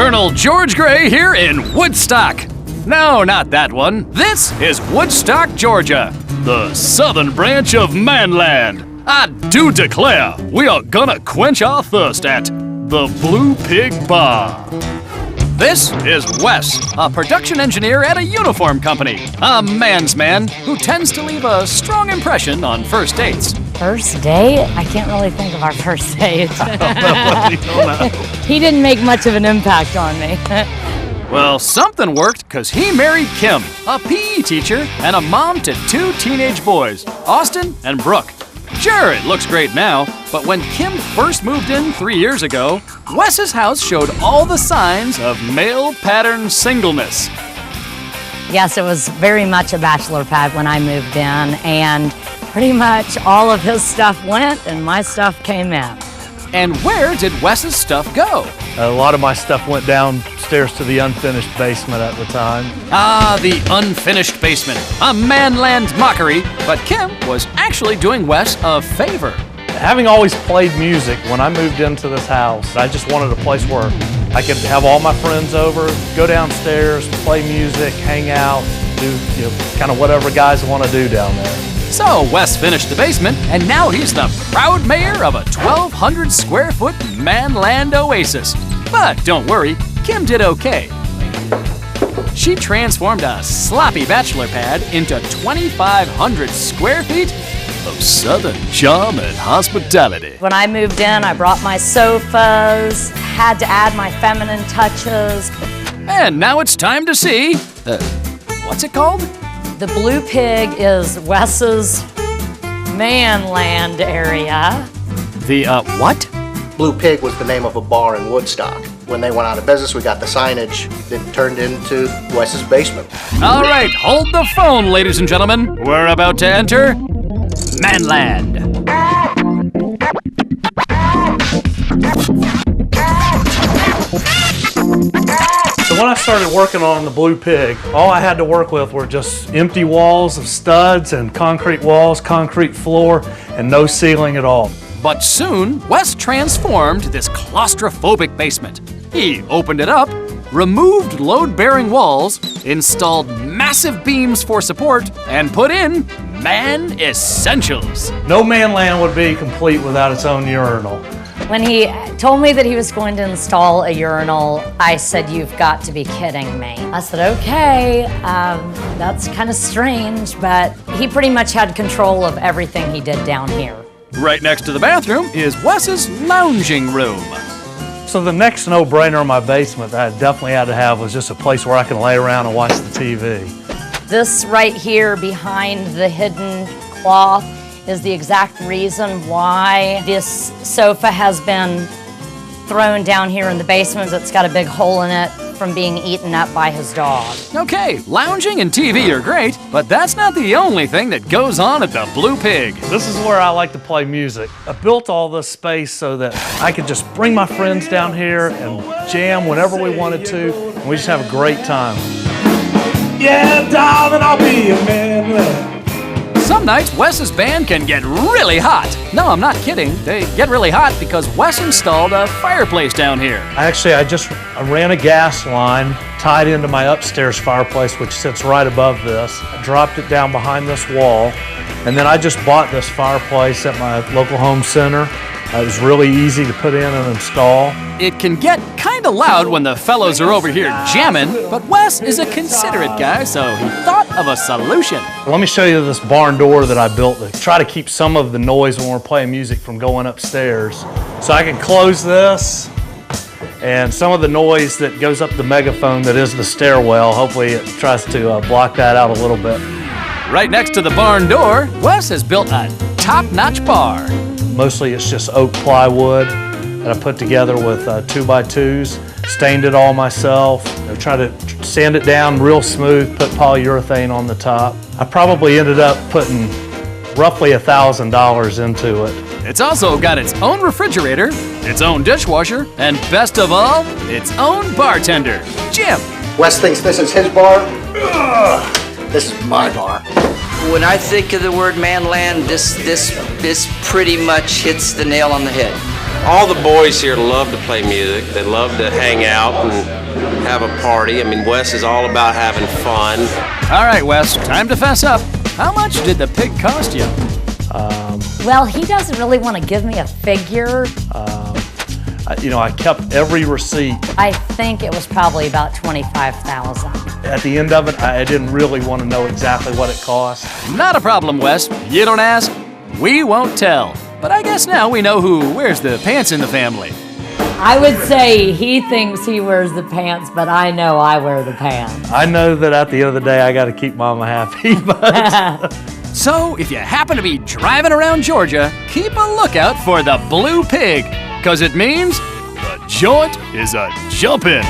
Colonel George Gray here in Woodstock. No, not that one. This is Woodstock, Georgia, the southern branch of Manland. I do declare we are gonna quench our thirst at the Blue Pig Bar. This is Wes, a production engineer at a uniform company, a man's man who tends to leave a strong impression on first dates. First date? I can't really think of our first date. I don't know. He didn't make much of an impact on me. Well, something worked because he married Kim, a PE teacher and a mom to 2 teenage boys, Austin and Brooke. Sure, it looks great now, but when Kim first moved in 3 years ago, Wes's house showed all the signs of male pattern singleness. Yes, it was very much a bachelor pad when I moved in, and pretty much all of his stuff went and my stuff came in. And where did Wes's stuff go? A lot of my stuff went downstairs to the unfinished basement at the time. Ah, the unfinished basement. A manland mockery, but Kim was actually doing Wes a favor. Having always played music, when I moved into this house, I just wanted a place where I could have all my friends over, go downstairs, play music, hang out, do kind of whatever guys want to do down there. So Wes finished the basement, and now he's the proud mayor of a 1,200 square foot manland oasis. But don't worry, Kim did okay. She transformed a sloppy bachelor pad into 2,500 square feet of southern charm and hospitality. When I moved in, I brought my sofas, had to add my feminine touches. And now it's time to see, what's it called? The Blue Pig is Wes's manland area. The, what? Blue Pig was the name of a bar in Woodstock. When they went out of business, we got the signage that turned into Wes's basement. All right, hold the phone, ladies and gentlemen. We're about to enter Manland. So when I started working on the Blue Pig, all I had to work with were just empty walls of studs and concrete walls, concrete floor, and no ceiling at all. But soon, Wes transformed this claustrophobic basement. He opened it up, removed load-bearing walls, installed massive beams for support, and put in man essentials. No manland would be complete without its own urinal. When he told me that he was going to install a urinal, I said, "You've got to be kidding me." I said, "Okay, that's kind of strange," but he pretty much had control of everything he did down here. Right next to the bathroom is Wes's lounging room. So the next no-brainer in my basement that I definitely had to have was just a place where I can lay around and watch the TV. This right here behind the hidden cloth is the exact reason why this sofa has been thrown down here in the basement. It's got a big hole in it from being eaten up by his dog. Okay, lounging and TV are great, but that's not the only thing that goes on at the Blue Pig. This is where I like to play music. I built all this space so that I could just bring my friends down here and jam whenever we wanted to, and we just have a great time. Yeah, darling, I'll be a man. Some nights, Wes's band can get really hot. No, I'm not kidding. They get really hot because Wes installed a fireplace down here. I ran a gas line tied into my upstairs fireplace, which sits right above this. I dropped it down behind this wall, and then I just bought this fireplace at my local home center. It was really easy to put in and install. It can get kind of loud when the fellows are over here jamming, but Wes is a considerate guy, so he thought of a solution. Let me show you this barn door that I built to try to keep some of the noise when we're playing music from going upstairs. So I can close this, and some of the noise that goes up the megaphone that is the stairwell, hopefully it tries to block that out a little bit. Right next to the barn door, Wes has built a top-notch bar. Mostly it's just oak plywood that I put together with 2x2s, stained it all myself. I tried to sand it down real smooth, put polyurethane on the top. I probably ended up putting roughly $1,000 into it. It's also got its own refrigerator, its own dishwasher, and best of all, its own bartender, Jim. Wes thinks this is his bar. Ugh, this is my bar. When I think of the word manland, this pretty much hits the nail on the head. All the boys here love to play music. They love to hang out and have a party. I mean, Wes is all about having fun. All right, Wes, time to fess up. How much did the pig cost you? Well, he doesn't really want to give me a figure. I kept every receipt. I think it was probably about $25,000. At the end of it, I didn't really want to know exactly what it cost. Not a problem, Wes. You don't ask, we won't tell. But I guess now we know who wears the pants in the family. I would say he thinks he wears the pants, but I know I wear the pants. I know that at the end of the day, I got to keep Mama happy, but... So, if you happen to be driving around Georgia, keep a lookout for the blue pig, 'cause it means the joint is a jumpin'.